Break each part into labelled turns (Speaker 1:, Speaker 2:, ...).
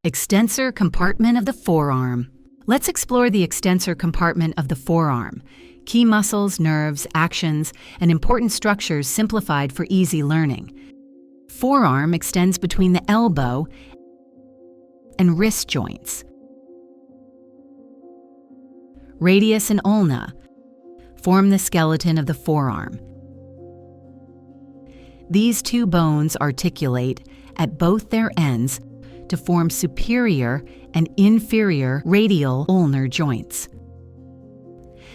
Speaker 1: Extensor compartment of the forearm. Let's explore the extensor compartment of the forearm. Key muscles, nerves, actions, and important structures simplified for easy learning. Forearm extends between the elbow and wrist joints. Radius and ulna form the skeleton of the forearm. These two bones articulate at both their ends to form superior and inferior radial ulnar joints.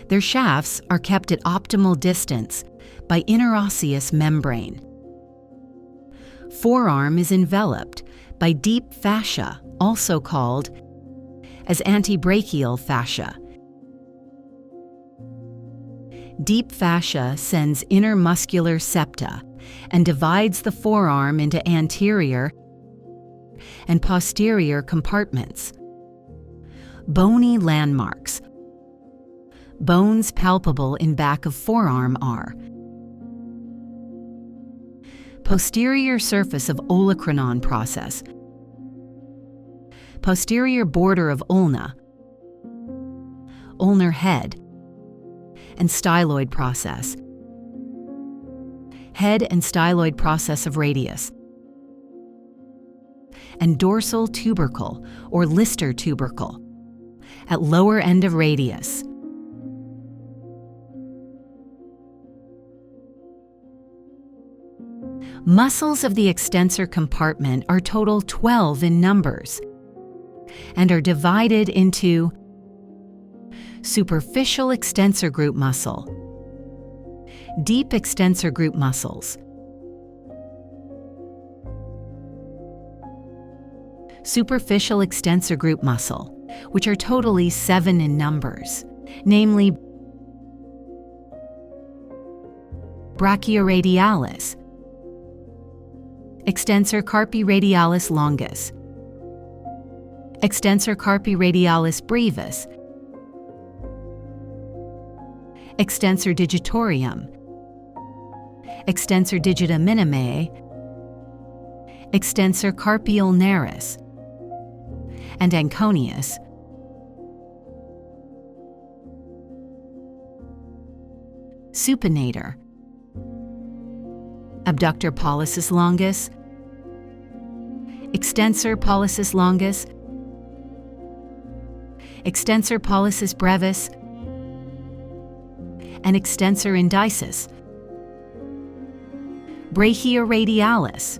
Speaker 1: Their shafts are kept at optimal distance by interosseous membrane. Forearm is enveloped by deep fascia, also called as antebrachial fascia. Deep fascia sends intermuscular septa and divides the forearm into anterior and posterior compartments. Bony landmarks. Bones palpable in back of forearm are posterior surface of Olecranon process, posterior border of ulna, ulnar head, and styloid process, head and styloid process of radius, and dorsal tubercle or Lister tubercle at lower end of radius. Muscles of the extensor compartment are total 12 in numbers and are divided into superficial extensor group muscle, deep extensor group muscles, superficial extensor group muscle, which are totally 7 in numbers, namely brachioradialis, extensor carpi radialis longus, extensor carpi radialis brevis, extensor digitorium, extensor digita minime, extensor carpi ulnaris, and anconius. Supinator, abductor pollicis longus, extensor pollicis longus, extensor pollicis brevis, and extensor indicis. Brachioradialis,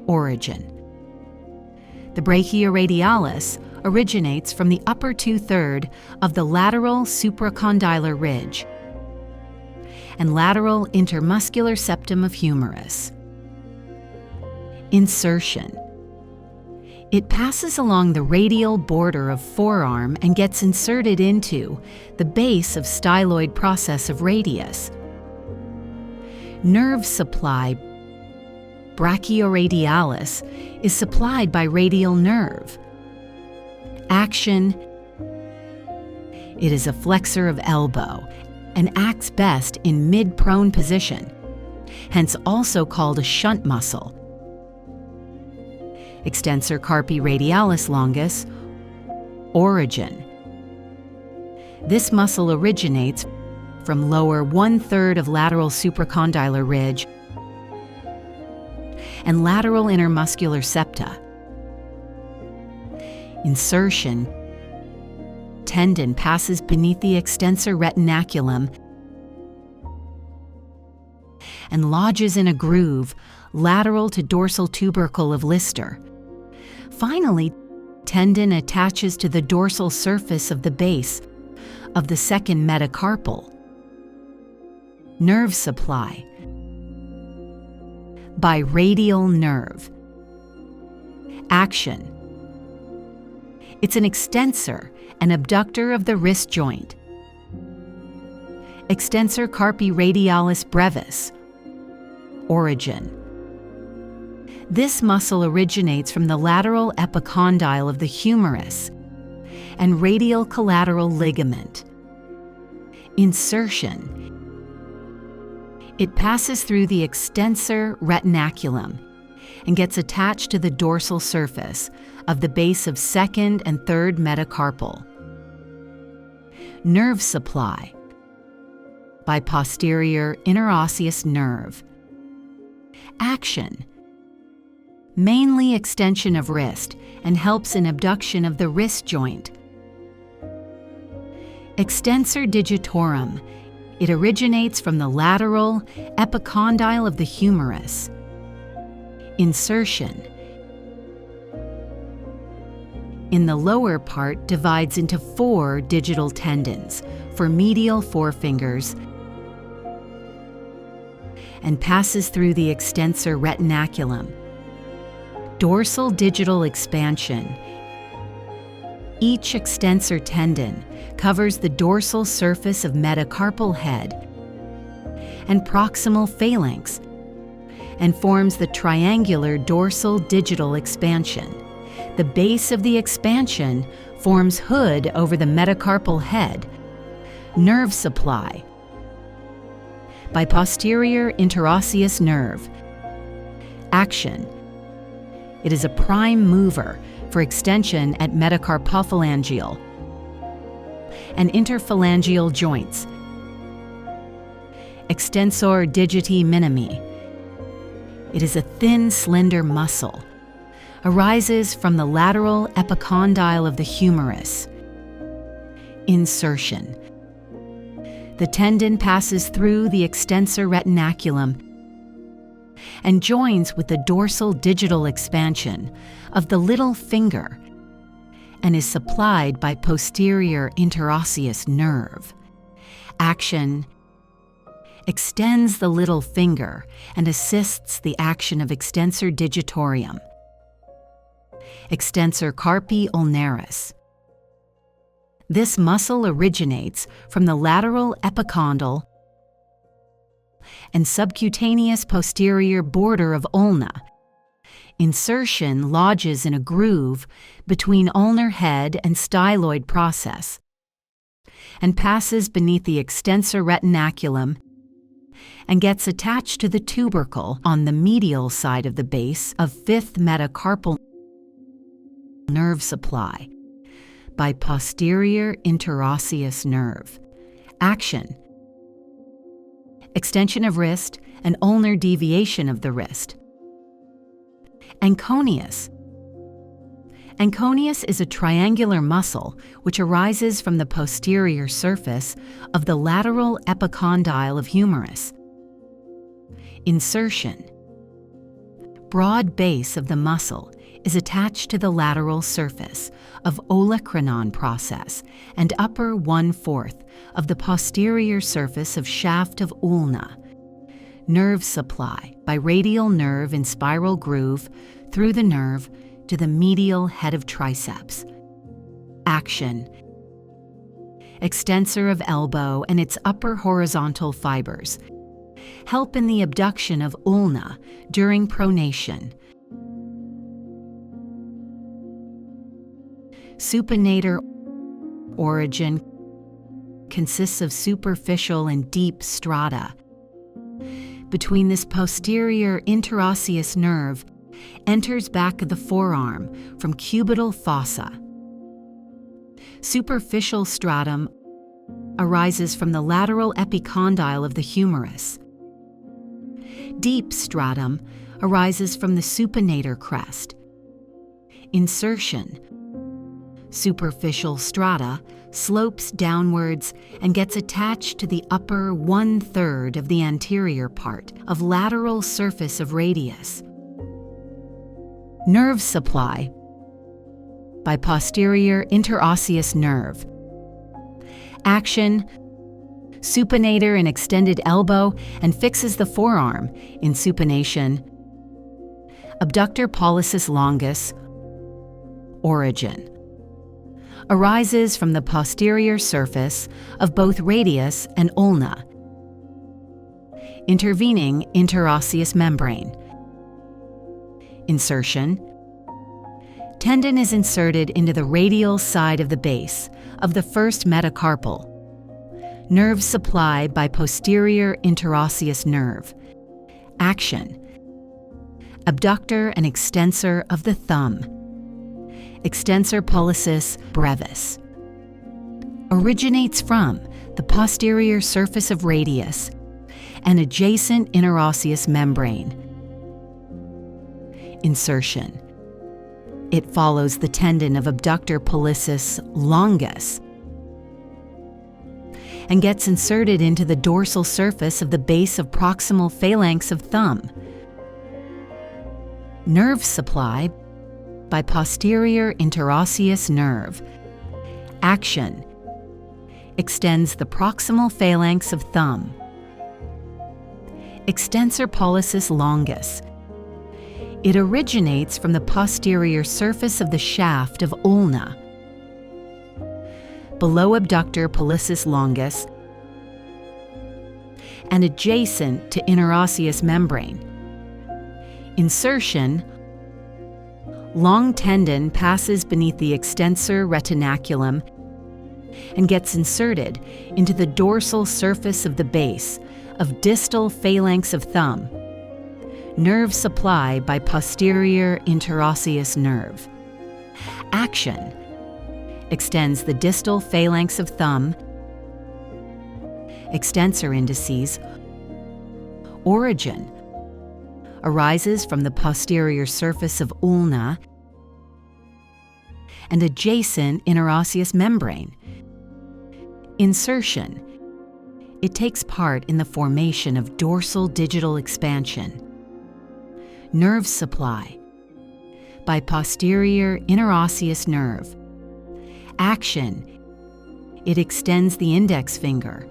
Speaker 1: origin. The brachioradialis originates from the upper 2/3 of the lateral supracondylar ridge and lateral intermuscular septum of humerus. Insertion. It passes along the radial border of forearm and gets inserted into the base of styloid process of radius. Nerve supply. Brachioradialis is supplied by radial nerve. Action. It is a flexor of elbow and acts best in mid-prone position, hence also called a shunt muscle. Extensor carpi radialis longus, origin. This muscle originates from lower 1/3 of lateral supracondylar ridge and lateral intermuscular septa. Insertion. Tendon passes beneath the extensor retinaculum and lodges in a groove lateral to dorsal tubercle of Lister. Finally, tendon attaches to the dorsal surface of the base of the second metacarpal. Nerve supply. By radial nerve. Action. It's an extensor and abductor of the wrist joint. Extensor carpi radialis brevis. Origin. This muscle originates from the lateral epicondyle of the humerus and radial collateral ligament. Insertion. It passes through the extensor retinaculum and gets attached to the dorsal surface of the base of second and third metacarpal. Nerve supply by posterior interosseous nerve. Action: mainly extension of wrist and helps in abduction of the wrist joint. Extensor digitorum. It originates from the lateral epicondyle of the humerus. Insertion. In the lower part divides into 4 digital tendons for medial forefingers and passes through the extensor retinaculum. Dorsal digital expansion. Each extensor tendon covers the dorsal surface of metacarpal head and proximal phalanx and forms the triangular dorsal digital expansion. The base of the expansion forms hood over the metacarpal head. Nerve supply by posterior interosseous nerve. Action: it is a prime mover for extension at metacarpophalangeal and interphalangeal joints. Extensor digiti minimi. It is a thin, slender muscle. Arises from the lateral epicondyle of the humerus. Insertion. The tendon passes through the extensor retinaculum and joins with the dorsal digital expansion of the little finger and is supplied by posterior interosseous nerve. Action: extends the little finger and assists the action of extensor digitorium. Extensor carpi ulnaris. This muscle originates from the lateral epicondyle and subcutaneous posterior border of ulna. Insertion lodges in a groove between ulnar head and styloid process and passes beneath the extensor retinaculum and gets attached to the tubercle on the medial side of the base of fifth metacarpal. Nerve supply by posterior interosseous nerve. Action: extension of wrist and ulnar deviation of the wrist. Anconius. Anconius is a triangular muscle which arises from the posterior surface of the lateral epicondyle of humerus. Insertion. Broad base of the muscle is attached to the lateral surface of Olecranon process and upper 1/4 of the posterior surface of shaft of ulna. Nerve supply by radial nerve in spiral groove through the nerve to the medial head of triceps. Action: extensor of elbow and its upper horizontal fibers. Help in the abduction of ulna during pronation. Supinator origin consists of superficial and deep strata. Between this posterior interosseous nerve enters back of the forearm from cubital fossa. Superficial stratum arises from the lateral epicondyle of the humerus. Deep stratum arises from the supinator crest. Insertion. Superficial strata slopes downwards and gets attached to the upper 1/3 of the anterior part of lateral surface of radius. Nerve supply by posterior interosseous nerve. Action: supinator in extended elbow and fixes the forearm in supination. Abductor pollicis longus origin arises from the posterior surface of both radius and ulna. Intervening interosseous membrane. Insertion. Tendon is inserted into the radial side of the base of the first metacarpal. Nerve supply by posterior interosseous nerve. Action: abductor and extensor of the thumb. Extensor pollicis brevis. Originates from the posterior surface of radius and adjacent interosseous membrane. Insertion. It follows the tendon of abductor pollicis longus and gets inserted into the dorsal surface of the base of proximal phalanx of thumb. Nerve supply by posterior interosseous nerve. Action. Extends the proximal phalanx of thumb. Extensor pollicis longus. It originates from the posterior surface of the shaft of ulna, below abductor pollicis longus, and adjacent to interosseous membrane. Insertion. Long tendon passes beneath the extensor retinaculum and gets inserted into the dorsal surface of the base of distal phalanx of thumb. Nerve supply by posterior interosseous nerve. Action. Extends the distal phalanx of thumb. Extensor indices. Origin. Arises from the posterior surface of ulna and adjacent interosseous membrane. Insertion. It takes part in the formation of dorsal digital expansion. Nerve supply by posterior interosseous nerve. Action. It extends the index finger.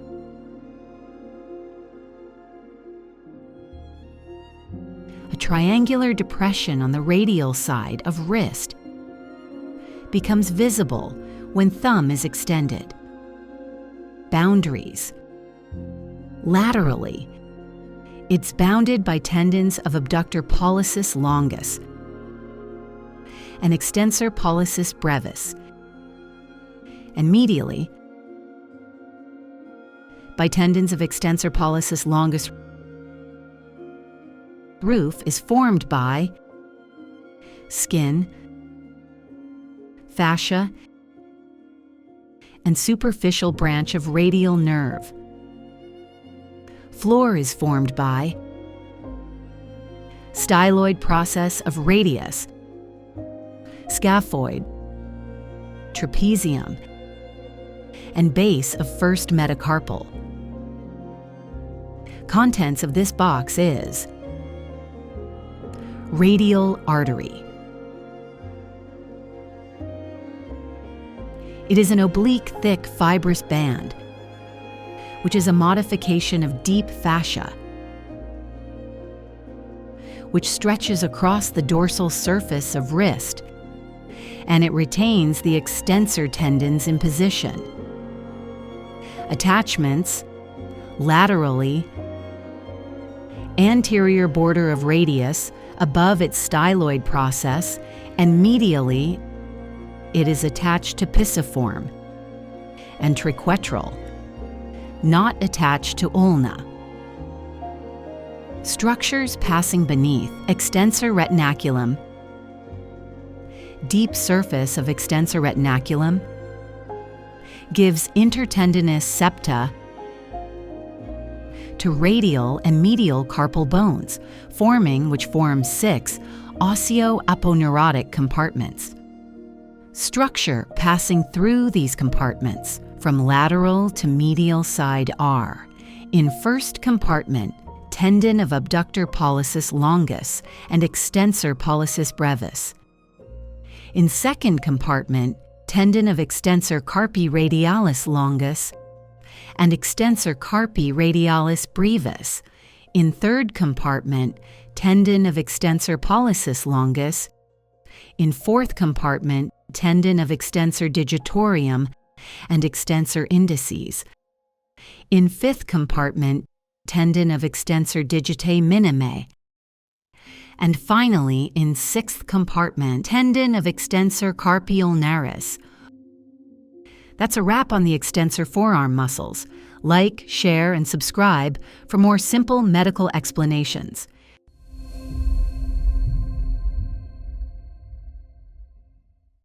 Speaker 1: A triangular depression on the radial side of wrist becomes visible when thumb is extended. Boundaries. Laterally, it's bounded by tendons of abductor pollicis longus and extensor pollicis brevis, and medially by tendons of extensor pollicis longus. Roof is formed by skin, fascia, and superficial branch of radial nerve. Floor is formed by styloid process of radius, scaphoid, trapezium, and base of first metacarpal. Contents of this box is radial artery. It is an oblique, thick, fibrous band, which is a modification of deep fascia, which stretches across the dorsal surface of wrist, and it retains the extensor tendons in position. Attachments laterally, anterior border of radius above its styloid process, and medially it is attached to pisiform and triquetral, not attached to ulna. Structures passing beneath extensor retinaculum, deep surface of extensor retinaculum, gives intertendinous septa to radial and medial carpal bones, which form 6 osseo-aponeurotic compartments. Structure passing through these compartments from lateral to medial side are: in first compartment, tendon of abductor pollicis longus and extensor pollicis brevis. In second compartment, tendon of extensor carpi radialis longus and extensor carpi radialis brevis. In third compartment, tendon of extensor pollicis longus. In fourth compartment, tendon of extensor digitorum and extensor indices. In fifth compartment, tendon of extensor digitae minime. And finally, in sixth compartment, tendon of extensor carpi ulnaris. That's a wrap on the extensor forearm muscles. Like, share, and subscribe for more simple medical explanations.